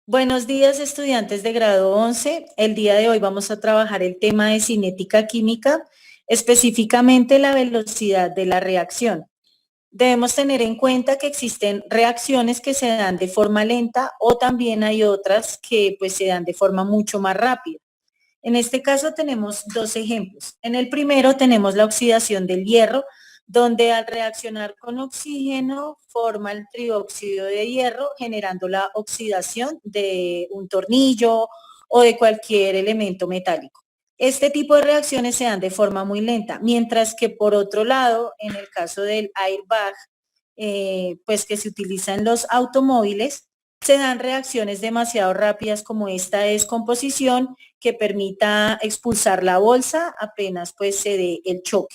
Buenos días, estudiantes de grado 11. El día de hoy vamos a trabajar el tema de cinética química, específicamente la velocidad de la reacción. Debemos tener en cuenta que existen reacciones que se dan de forma lenta o también hay otras que pues se dan de forma mucho más rápida. En este caso tenemos dos ejemplos. En el primero tenemos la oxidación del hierro, donde al reaccionar con oxígeno forma el trióxido de hierro, generando la oxidación de un tornillo o de cualquier elemento metálico. Este tipo de reacciones se dan de forma muy lenta, mientras que por otro lado, en el caso del airbag, pues que se utiliza en los automóviles, se dan reacciones demasiado rápidas como esta descomposición que permita expulsar la bolsa apenas pues se dé el choque.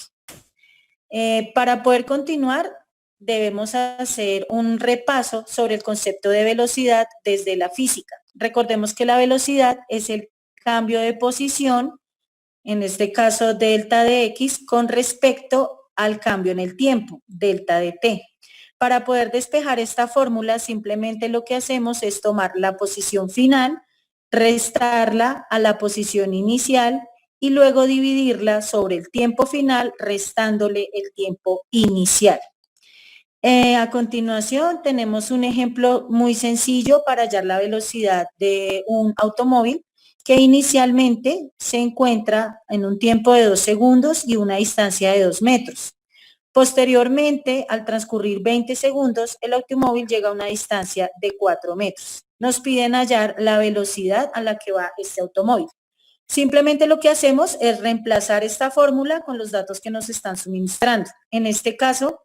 Para poder continuar, debemos hacer un repaso sobre el concepto de velocidad desde la física. Recordemos que la velocidad es el cambio de posición, en este caso delta de x, con respecto al cambio en el tiempo, delta de t. Para poder despejar esta fórmula, simplemente lo que hacemos es tomar la posición final, restarla a la posición inicial y luego dividirla sobre el tiempo final, restándole el tiempo inicial. A continuación, tenemos un ejemplo muy sencillo para hallar la velocidad de un automóvil que inicialmente se encuentra en un tiempo de 2 segundos y una distancia de 2 metros. Posteriormente, al transcurrir 20 segundos, el automóvil llega a una distancia de 4 metros. Nos piden hallar la velocidad a la que va este automóvil. Simplemente lo que hacemos es reemplazar esta fórmula con los datos que nos están suministrando. En este caso,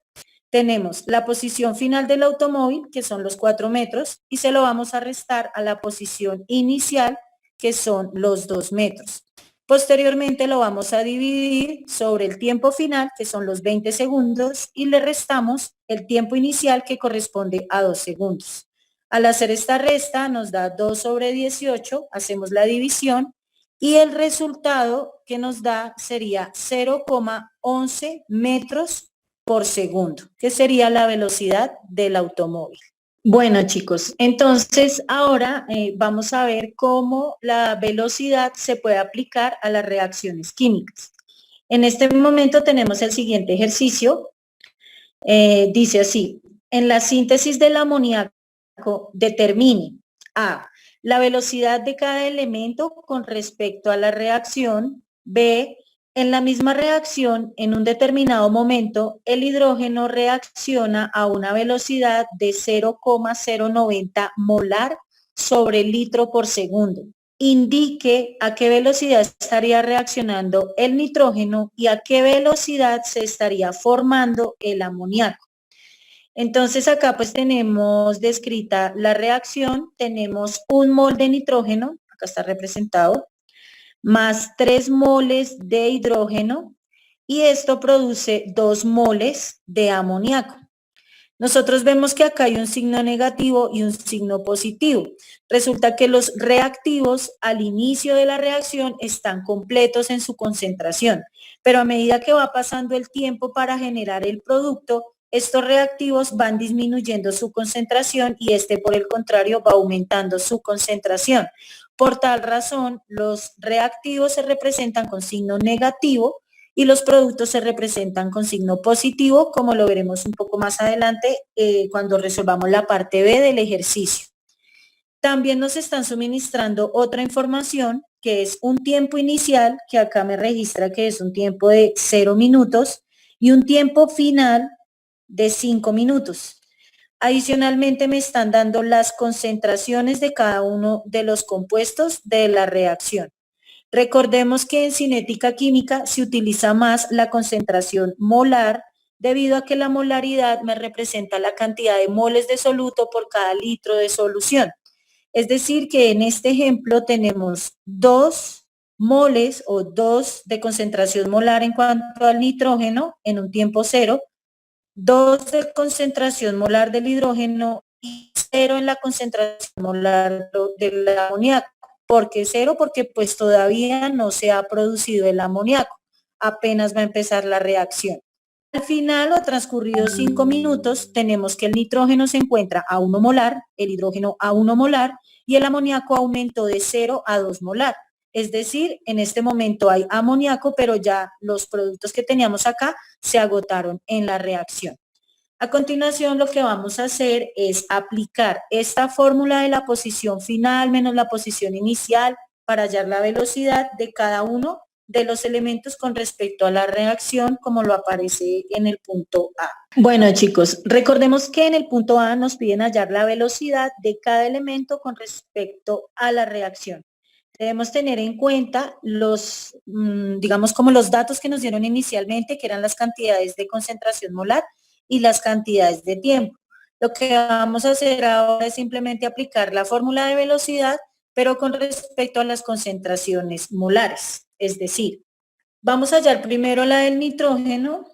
tenemos la posición final del automóvil, que son los 4 metros, y se lo vamos a restar a la posición inicial, que son los 2 metros. Posteriormente lo vamos a dividir sobre el tiempo final, que son los 20 segundos, y le restamos el tiempo inicial, que corresponde a 2 segundos. Al hacer esta resta nos da 2 sobre 18, hacemos la división, y el resultado que nos da sería 0,11 metros por segundo, que sería la velocidad del automóvil. Bueno, chicos, entonces ahora vamos a ver cómo la velocidad se puede aplicar a las reacciones químicas. En este momento tenemos el siguiente ejercicio. Dice así, en la síntesis del amoníaco determine A, la velocidad de cada elemento con respecto a la reacción, B, en la misma reacción, en un determinado momento, el hidrógeno reacciona a una velocidad de 0,090 molar sobre litro por segundo. Indique a qué velocidad estaría reaccionando el nitrógeno y a qué velocidad se estaría formando el amoníaco. Entonces acá pues tenemos descrita la reacción, tenemos 1 mol de nitrógeno, acá está representado, más 3 moles de hidrógeno y esto produce 2 moles de amoníaco. Nosotros vemos que acá hay un signo negativo y un signo positivo. Resulta que los reactivos al inicio de la reacción están completos en su concentración, pero a medida que va pasando el tiempo para generar el producto, estos reactivos van disminuyendo su concentración y este, por el contrario, va aumentando su concentración. Por tal razón, los reactivos se representan con signo negativo y los productos se representan con signo positivo, como lo veremos un poco más adelante cuando resolvamos la parte B del ejercicio. También nos están suministrando otra información que es un tiempo inicial, que acá me registra que es un tiempo de 0 minutos y un tiempo final de 5 minutos. Adicionalmente me están dando las concentraciones de cada uno de los compuestos de la reacción. Recordemos que en cinética química se utiliza más la concentración molar debido a que la molaridad me representa la cantidad de moles de soluto por cada litro de solución. Es decir, que en este ejemplo tenemos 2 moles o 2 de concentración molar en cuanto al nitrógeno en un tiempo 0, 2 de concentración molar del hidrógeno y 0 en la concentración molar del amoníaco. ¿Por qué 0? Porque pues todavía no se ha producido el amoníaco, apenas va a empezar la reacción. Al final, o transcurridos 5 minutos, tenemos que el nitrógeno se encuentra a 1 molar, el hidrógeno a 1 molar y el amoníaco aumentó de 0 a 2 molar. Es decir, en este momento hay amoníaco, pero ya los productos que teníamos acá se agotaron en la reacción. A continuación, lo que vamos a hacer es aplicar esta fórmula de la posición final menos la posición inicial para hallar la velocidad de cada uno de los elementos con respecto a la reacción, como lo aparece en el punto A. Bueno, chicos, recordemos que en el punto A nos piden hallar la velocidad de cada elemento con respecto a la reacción. Debemos tener en cuenta los, digamos, como los datos que nos dieron inicialmente, que eran las cantidades de concentración molar y las cantidades de tiempo. Lo que vamos a hacer ahora es simplemente aplicar la fórmula de velocidad, pero con respecto a las concentraciones molares. Es decir, vamos a hallar primero la del nitrógeno,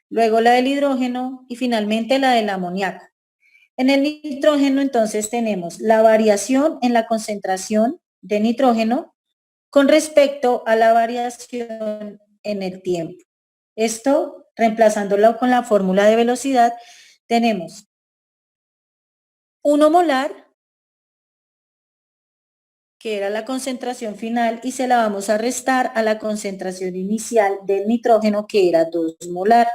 luego la del hidrógeno y finalmente la del amoníaco. En el nitrógeno entonces tenemos la variación en la concentración de nitrógeno con respecto a la variación en el tiempo. Esto, reemplazándolo con la fórmula de velocidad, tenemos 1 molar, que era la concentración final, y se la vamos a restar a la concentración inicial del nitrógeno, que era 2 molar.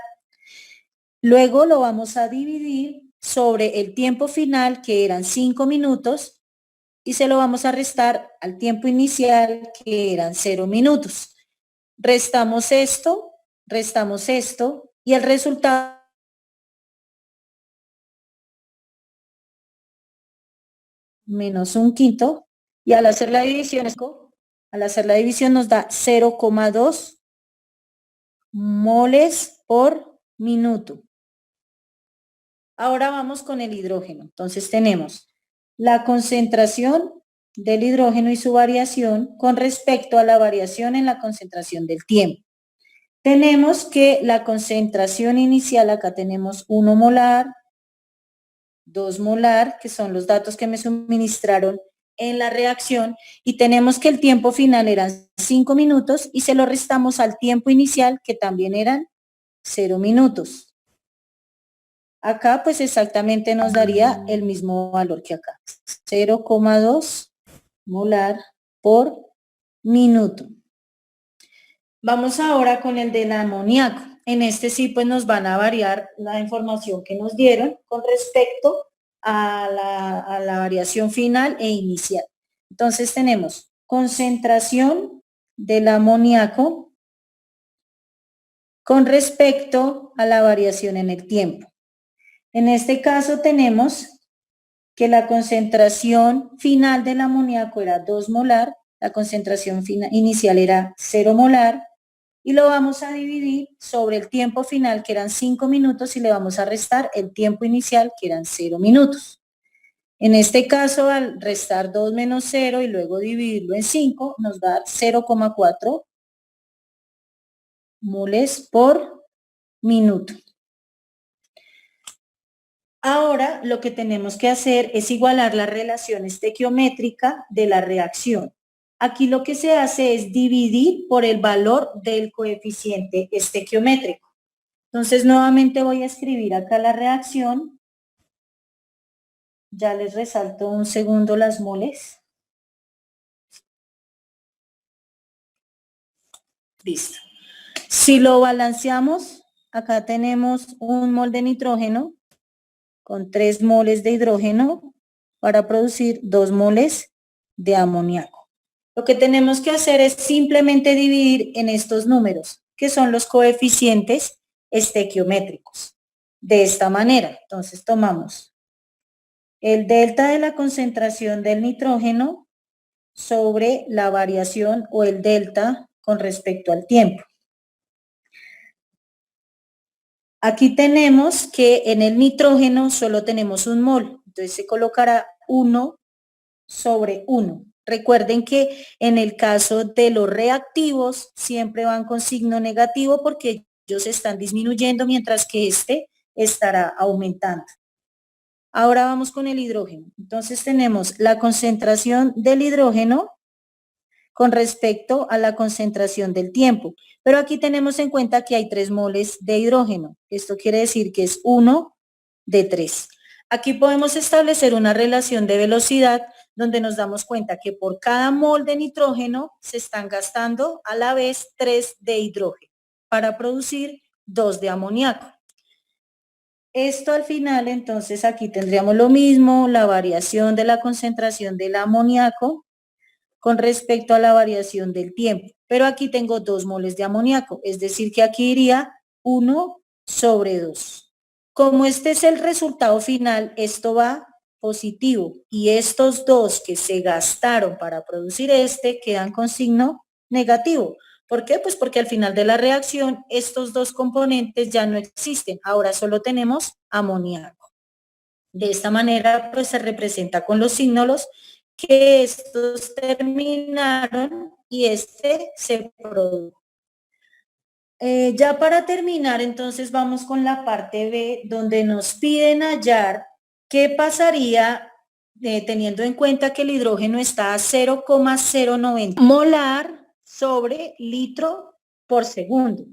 Luego lo vamos a dividir sobre el tiempo final, que eran 5 minutos, y se lo vamos a restar al tiempo inicial, que eran 0 minutos. Restamos esto, y el resultado menos 1/5, y al hacer la división nos da 0,2 moles por minuto. Ahora vamos con el hidrógeno. Entonces tenemos la concentración del hidrógeno y su variación con respecto a la variación en la concentración del tiempo. Tenemos que la concentración inicial, acá tenemos 1 molar, 2 molar, que son los datos que me suministraron en la reacción, y tenemos que el tiempo final eran 5 minutos y se lo restamos al tiempo inicial, que también eran 0 minutos. Acá pues exactamente nos daría el mismo valor que acá, 0,2 molar por minuto. Vamos ahora con el del amoníaco. En este sí pues nos van a variar la información que nos dieron con respecto a la variación final e inicial. Entonces tenemos concentración del amoníaco con respecto a la variación en el tiempo. En este caso tenemos que la concentración final del amoníaco era 2 molar, la concentración inicial era 0 molar, y lo vamos a dividir sobre el tiempo final, que eran 5 minutos, y le vamos a restar el tiempo inicial, que eran 0 minutos. En este caso, al restar 2 menos 0 y luego dividirlo en 5, nos da 0,4 moles por minuto. Ahora lo que tenemos que hacer es igualar la relación estequiométrica de la reacción. Aquí lo que se hace es dividir por el valor del coeficiente estequiométrico. Entonces nuevamente voy a escribir acá la reacción. Ya les resalto un segundo las moles. Listo. Si lo balanceamos, acá tenemos 1 mol de nitrógeno con 3 moles de hidrógeno para producir 2 moles de amoníaco. Lo que tenemos que hacer es simplemente dividir en estos números, que son los coeficientes estequiométricos. De esta manera, entonces tomamos el delta de la concentración del nitrógeno sobre la variación o el delta con respecto al tiempo. Aquí tenemos que en el nitrógeno solo tenemos 1 mol, entonces se colocará 1 sobre 1. Recuerden que en el caso de los reactivos siempre van con signo negativo porque ellos están disminuyendo mientras que este estará aumentando. Ahora vamos con el hidrógeno. Entonces tenemos la concentración del hidrógeno con respecto a la concentración del tiempo. Pero aquí tenemos en cuenta que hay 3 moles de hidrógeno. Esto quiere decir que es 1 de 3. Aquí podemos establecer una relación de velocidad donde nos damos cuenta que por cada mol de nitrógeno se están gastando a la vez 3 de hidrógeno para producir 2 de amoníaco. Esto al final, entonces, aquí tendríamos lo mismo, la variación de la concentración del amoníaco con respecto a la variación del tiempo. Pero aquí tengo 2 moles de amoníaco, es decir, que aquí iría 1 sobre 2. Como este es el resultado final, esto va positivo y estos 2 que se gastaron para producir este quedan con signo negativo. ¿Por qué? Pues porque al final de la reacción estos 2 componentes ya no existen, ahora solo tenemos amoníaco. De esta manera pues se representa con los signos que estos terminaron y este se produjo. Ya para terminar, entonces vamos con la parte B, donde nos piden hallar qué pasaría teniendo en cuenta que el hidrógeno está a 0,090 molar sobre litro por segundo.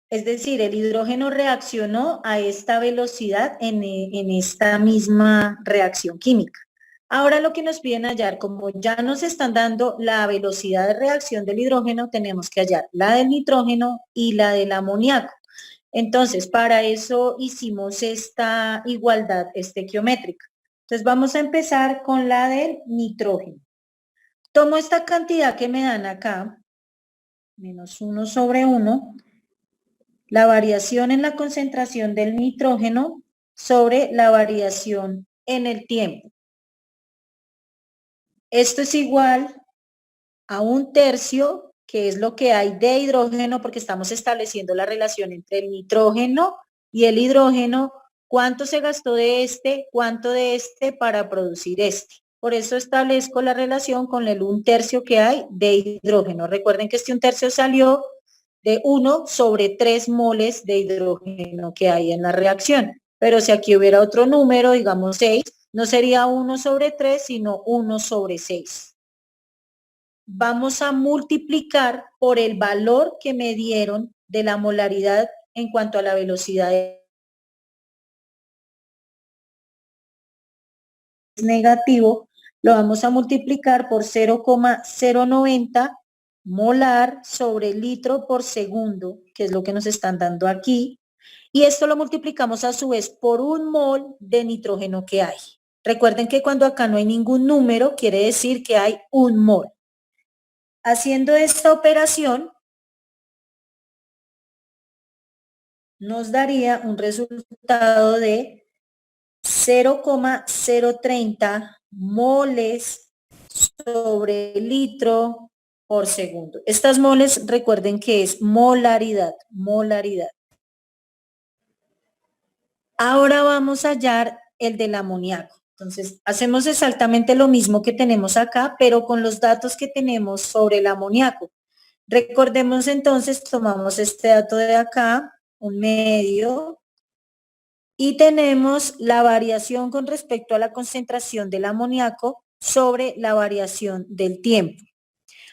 Es decir, el hidrógeno reaccionó a esta velocidad en esta misma reacción química. Ahora lo que nos piden hallar, como ya nos están dando la velocidad de reacción del hidrógeno, tenemos que hallar la del nitrógeno y la del amoníaco. Entonces, para eso hicimos esta igualdad estequiométrica. Entonces, vamos a empezar con la del nitrógeno. Tomo esta cantidad que me dan acá, menos 1 sobre 1, la variación en la concentración del nitrógeno sobre la variación en el tiempo. Esto es igual a 1/3, que es lo que hay de hidrógeno, porque estamos estableciendo la relación entre el nitrógeno y el hidrógeno, cuánto se gastó de este, cuánto de este para producir este. Por eso establezco la relación con el 1/3 que hay de hidrógeno. Recuerden que este 1/3 salió de 1 sobre 3 moles de hidrógeno que hay en la reacción. Pero si aquí hubiera otro número, digamos 6, no sería 1 sobre 3, sino 1 sobre 6. Vamos a multiplicar por el valor que me dieron de la molaridad en cuanto a la velocidad negativo, lo vamos a multiplicar por 0,090 molar sobre litro por segundo, que es lo que nos están dando aquí, y esto lo multiplicamos a su vez por 1 mol de nitrógeno que hay. Recuerden que cuando acá no hay ningún número, quiere decir que hay 1 mol. Haciendo esta operación, nos daría un resultado de 0,030 moles sobre litro por segundo. Estas moles, recuerden que es molaridad, molaridad. Ahora vamos a hallar el del amoníaco. Entonces, hacemos exactamente lo mismo que tenemos acá, pero con los datos que tenemos sobre el amoníaco. Recordemos entonces, tomamos este dato de acá, un medio, y tenemos la variación con respecto a la concentración del amoníaco sobre la variación del tiempo.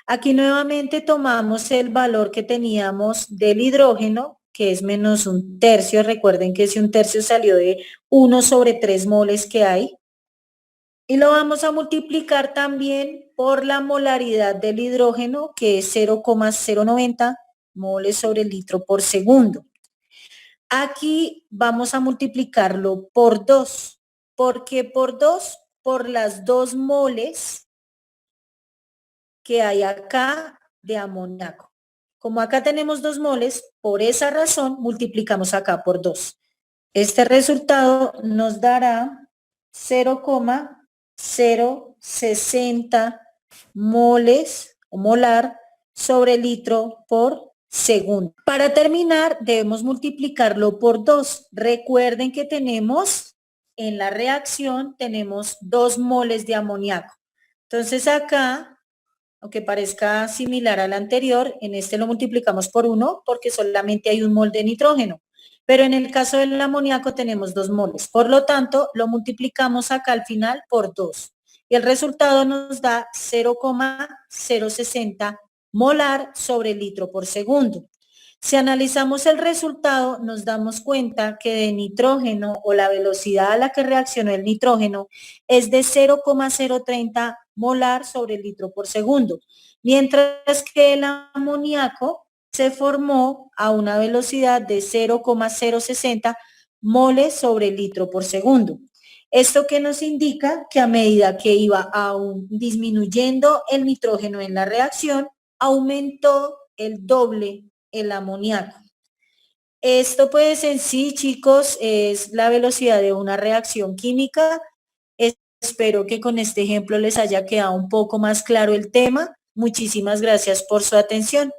Aquí nuevamente tomamos el valor que teníamos del hidrógeno, que es menos 1/3. Recuerden que ese 1/3 salió de 1 sobre 3 moles que hay. Y lo vamos a multiplicar también por la molaridad del hidrógeno, que es 0,090 moles sobre litro por segundo. Aquí vamos a multiplicarlo por 2. ¿Por qué por 2? Por las 2 moles que hay acá de amoníaco. Como acá tenemos 2 moles, por esa razón multiplicamos acá por 2. Este resultado nos dará 0,060 moles o molar sobre litro por segundo. Para terminar, debemos multiplicarlo por 2. Recuerden que tenemos en la reacción, tenemos 2 moles de amoníaco. Entonces acá, aunque parezca similar al anterior, en este lo multiplicamos por 1 porque solamente hay 1 mol de nitrógeno. Pero en el caso del amoníaco tenemos 2 moles. Por lo tanto, lo multiplicamos acá al final por 2. Y el resultado nos da 0,060 molar sobre litro por segundo. Si analizamos el resultado, nos damos cuenta que de nitrógeno o la velocidad a la que reaccionó el nitrógeno es de 0,030 molar sobre el litro por segundo, mientras que el amoníaco se formó a una velocidad de 0,060 moles sobre el litro por segundo. Esto que nos indica que a medida que iba aún disminuyendo el nitrógeno en la reacción, aumentó el doble el amoníaco. Esto pues en sí, chicos, es la velocidad de una reacción química. Espero que con este ejemplo les haya quedado un poco más claro el tema. Muchísimas gracias por su atención.